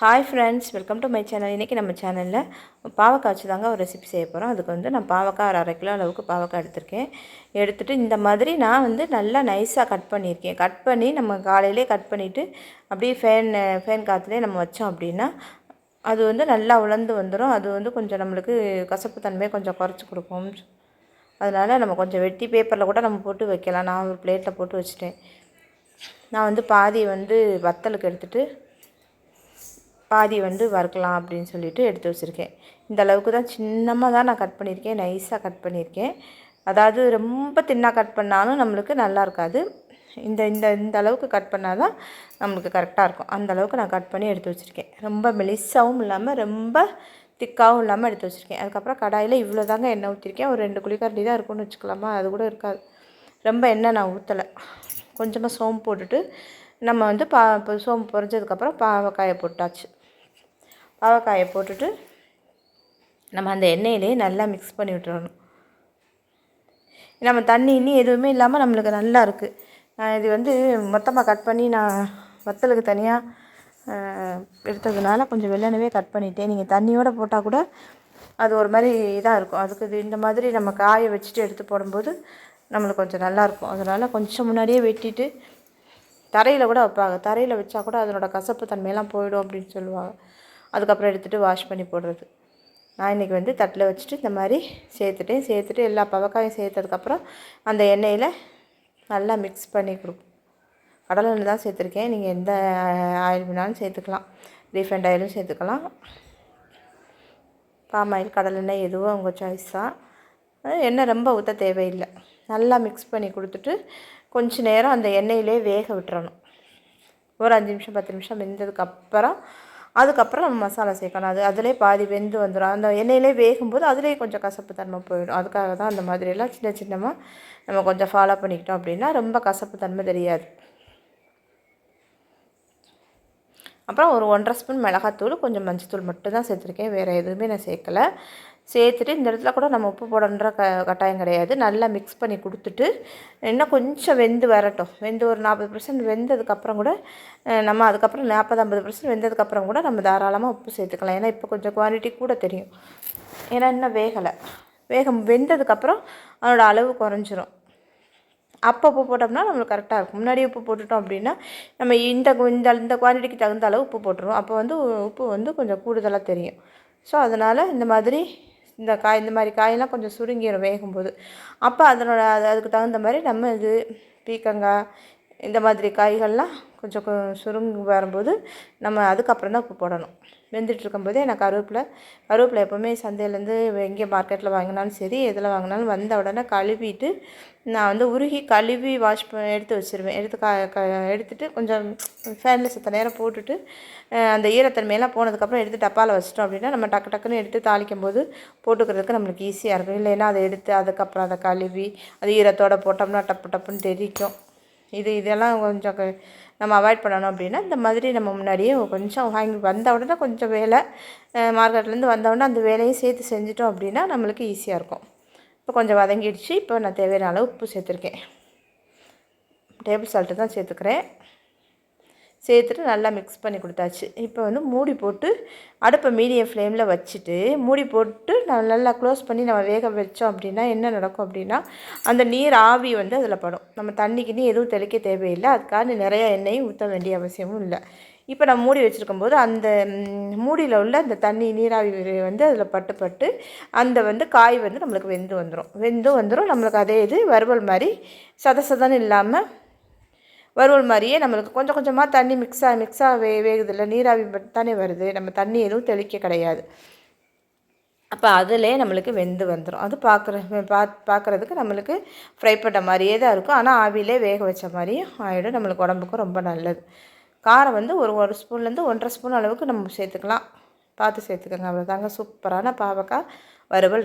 Hi friends, welcome to my channel. இன்றைக்கி நம்ம சேனலில் பாவக்காய் வச்சு தாங்க ஒரு ரெசிபி செய்ய போகிறோம். அதுக்கு வந்து நான் பாவக்காய் ஒரு 1/2 கிலோ அளவுக்கு பாவக்காய் எடுத்திருக்கேன். எடுத்துகிட்டு இந்த மாதிரி நான் வந்து நல்லா நைஸாக கட் பண்ணியிருக்கேன். கட் பண்ணி நம்ம காலையிலே கட் பண்ணிவிட்டு அப்படியே ஃபேன் காற்றுலேயே நம்ம வச்சோம் அப்படின்னா அது வந்து நல்லா உலர்ந்து வந்துடும். அது வந்து கொஞ்சம் நம்மளுக்கு கசப்பு தன்மையை கொஞ்சம் குறைச்சி கொடுக்கும். அதனால் நம்ம கொஞ்சம் வெட்டி பேப்பரில் கூட நம்ம போட்டு வைக்கலாம். நான் ஒரு பிளேட்டில் போட்டு வச்சுட்டேன். நான் வந்து பாதி வந்து வத்தலுக்கு எடுத்துகிட்டு பாதி வந்து வறுக்கலாம் அப்படின்னு சொல்லிட்டு எடுத்து வச்சுருக்கேன். இந்த அளவுக்கு தான் சின்னமாக தான் நான் கட் பண்ணியிருக்கேன். நைஸாக கட் பண்ணியிருக்கேன். அதாவது ரொம்ப தின்னாக கட் பண்ணாலும் நம்மளுக்கு நல்லா இருக்காது. இந்த இந்த இந்த அளவுக்கு கட் பண்ணால் தான் நம்மளுக்கு கரெக்டாக இருக்கும். அந்த அளவுக்கு நான் கட் பண்ணி எடுத்து வச்சுருக்கேன். ரொம்ப மெலிசாகவும் இல்லாமல் ரொம்ப திக்காகவும் இல்லாமல் எடுத்து வச்சுருக்கேன். அதுக்கப்புறம் கடாயில் இவ்வளோ தாங்க எண்ணெய் ஊற்றிருக்கேன். ஒரு 2 குழிக்கரண்டி தான் இருக்கும்னு வச்சுக்கலாமா, அது கூட இருக்காது. ரொம்ப எண்ணெய் நான் ஊற்றலை. கொஞ்சமாக சோம்பு போட்டுட்டு நம்ம வந்து சோம்பு பொரிஞ்சதுக்கப்புறம் பாவக்காயை போட்டாச்சு. பாவக்காயை போட்டுட்டு நம்ம அந்த எண்ணெயிலே நல்லா மிக்ஸ் பண்ணி விட்டுறணும். நம்ம தண்ணி இன்னும் எதுவுமே இல்லாமல் நம்மளுக்கு நல்லா இருக்குது. இது வந்து மொத்தமாக கட் பண்ணி நான் வத்தலுக்கு தனியாக எடுத்ததுனால கொஞ்சம் வெள்ளனவே கட் பண்ணிட்டேன். நீங்கள் தண்ணியோடு போட்டால் கூட அது ஒரு மாதிரி இதாக இருக்கும். அதுக்கு இது இந்த மாதிரி நம்ம காய வச்சுட்டு எடுத்து போடும்போது நம்மளுக்கு கொஞ்சம் நல்லாயிருக்கும். அதனால் கொஞ்சம் முன்னாடியே வெட்டிட்டு தரையில் கூட வைப்பாங்க. தரையில் வச்சா கூட அதனோட கசப்பு தன்மையெல்லாம் போயிடும் அப்படின்னு சொல்லுவாங்க. அதுக்கப்புறம் எடுத்துகிட்டு வாஷ் பண்ணி போடுறது. நான் இன்றைக்கி வந்து தட்டில் வச்சுட்டு இந்த மாதிரி சேர்த்துட்டு எல்லா பாவக்காயும் சேர்த்ததுக்கப்புறம் அந்த எண்ணெயில் நல்லா மிக்ஸ் பண்ணி கொடுப்போம். கடலை எண்ணெய் தான் சேர்த்துருக்கேன். நீங்கள் எந்த ஆயில் வேணாலும் சேர்த்துக்கலாம். ரீஃபைண்ட் ஆயிலும் சேர்த்துக்கலாம். பாம் ஆயில், கடலெண்ணெய் எதுவும் உங்கள் சாய்ஸ் தான். எண்ணெய் ரொம்ப ஊற்ற தேவையில்லை. நல்லா மிக்ஸ் பண்ணி கொடுத்துட்டு கொஞ்சம் நேரம் அந்த எண்ணெயிலே வேக விட்டுறணும். ஒரு 5 நிமிஷம் 10 நிமிஷம் வெந்ததுக்கப்புறம் அதுக்கப்புறம் நம்ம மசாலா சேர்க்கணும். அதிலே பாதி வெந்து வந்துடும். அந்த எண்ணெயிலே வேகும்போது அதிலே கொஞ்சம் கசப்பு தன்மை போயிடும். அதுக்காக தான் அந்த மாதிரியெல்லாம் சின்னமாக நம்ம கொஞ்சம் ஃபாலோ பண்ணிக்கிட்டோம் அப்படின்னா ரொம்ப கசப்பு தன்மை தெரியாது. அப்புறம் ஒரு 1½ ஸ்பூன் மிளகாத்தூள், கொஞ்சம் மஞ்சத்தூள் மட்டும் தான் சேர்த்துருக்கேன். வேறு எதுவுமே நான் சேர்க்கலை. சேர்த்துட்டு இந்த இடத்துல கூட நம்ம உப்பு போடணுன்ற கட்டாயம் கிடையாது. நல்லா மிக்ஸ் பண்ணி கொடுத்துட்டு இன்னும் கொஞ்சம் வெந்து வரட்டும். வெந்து ஒரு 40% வெந்ததுக்கப்புறம் கூட நம்ம அதுக்கப்புறம் 40-50% வெந்ததுக்கப்புறம் கூட நம்ம தாராளமாக உப்பு சேர்த்துக்கலாம். ஏன்னா இப்போ கொஞ்சம் குவான்டிட்டி கூட தெரியும். ஏன்னா இன்னும் வேகலை. வெந்ததுக்கப்புறம் அதோட அளவு குறைஞ்சிரும். அப்போ உப்பு போட்டோம்னா நம்மளுக்கு கரெக்டாக இருக்கும். முன்னாடியே உப்பு போட்டுட்டோம் அப்படின்னா நம்ம இந்த இந்த குவான்டிட்டிக்கு தகுந்த அளவு உப்பு போட்டுருவோம். அப்போ வந்து உப்பு வந்து கொஞ்சம் கூடுதலாக தெரியும். ஸோ அதனால் இந்த மாதிரி இந்த மாதிரி காயெல்லாம் கொஞ்சம் சுருங்கிடும் வேகும்போது. அப்போ அதுக்கு தகுந்த மாதிரி நம்ம இது பீக்கங்காய் இந்த மாதிரி காய்கள்லாம் கொஞ்சம் சுருங்கி வரும்போது நம்ம அதுக்கப்புறம் தான் உப்பு போடணும். வெந்துட்டுருக்கும்போதே நான் கருவேப்பிலை எப்போவுமே சந்தையிலேருந்து எங்கே மார்க்கெட்டில் வாங்கினாலும் சரி, எதில் வாங்கினாலும் வந்த உடனே கழுவிட்டு நான் வந்து உருகி கழுவி வாஷ் எடுத்து வச்சுருவேன். எடுத்துட்டு கொஞ்சம் ஃபேனில் செத்த நேரம் போட்டுட்டு அந்த ஈரத்தன்மையெல்லாம் போனதுக்கப்புறம் எடுத்து டப்பாவில் வச்சிட்டோம் அப்படின்னா நம்ம டக்குன்னு எடுத்து தாளிக்கும் போது போட்டுக்கிறதுக்கு நம்மளுக்கு ஈஸியாக இருக்கும். இல்லைன்னா அதை எடுத்து அதுக்கப்புறம் அதை கழுவி அது ஈரத்தோடு போட்டோம்னா டப்புன்னு தெரிக்கும். இதெல்லாம் கொஞ்சம் நம்ம அவாய்ட் பண்ணணும் அப்படின்னா இந்த மாதிரி நம்ம முன்னாடியே கொஞ்சம் வாங்கி வந்த உடனே கொஞ்சம் வேலை மார்க்கெட்லேருந்து வந்த உடனே அந்த வேலையும் சேர்த்து செஞ்சிட்டோம் அப்படின்னா நம்மளுக்கு ஈஸியாக இருக்கும். இப்போ கொஞ்சம் வதங்கிடுச்சு. இப்போ நான் தேவையான அளவு உப்பு சேர்த்துருக்கேன். டேபிள் சால்ட்டு தான் சேர்த்துக்கிறேன். சேர்த்துட்டு நல்லா மிக்ஸ் பண்ணி கொடுத்தாச்சு. இப்போ வந்து மூடி போட்டு அடுப்பை மீடியம் ஃப்ளேமில் வச்சுட்டு மூடி போட்டு நல்லா க்ளோஸ் பண்ணி நம்ம வேக வச்சோம் அப்படின்னா என்ன நடக்கும் அப்படின்னா அந்த நீர் ஆவி வந்து அதில் படும். நம்ம தண்ணிக்குன்னு எதுவும் தெளிக்க தேவையில்லை. அதுக்காக நிறைய எண்ணெயும் ஊற்ற வேண்டிய அவசியமும் இல்லை. இப்போ நம்ம மூடி வச்சுருக்கும்போது அந்த மூடியில் உள்ள அந்த தண்ணி நீராவி வந்து அதில் பட்டு அந்த வந்து காய் வந்து நம்மளுக்கு வெந்து வந்துடும். நம்மளுக்கு அதே இது வறுவல் மாதிரி சதன்னு இல்லாமல் வறுவல் மாதிரியே நம்மளுக்கு கொஞ்சம் கொஞ்சமாக தண்ணி மிக்ஸாக வேகுதில்ல, நீராவி தானே வருது. நம்ம தண்ணி எதுவும் தெளிக்க கிடையாது. அப்போ அதிலே நம்மளுக்கு வெந்து வந்துடும். அது பார்க்குறதுக்கு நம்மளுக்கு ஃப்ரை பண்ண மாதிரியே தான் இருக்கும். ஆனால் ஆவிலே வேக வச்ச மாதிரியும் ஆகிடும். நம்மளுக்கு உடம்புக்கும் ரொம்ப நல்லது. காரம் வந்து ஒரு ஸ்பூன்லேருந்து 1½ ஸ்பூன் அளவுக்கு நம்ம சேர்த்துக்கலாம். பார்த்து சேர்த்துக்கோங்க. அவ்வளோதாங்க, சூப்பரான பாவக்காய் வறுவல்.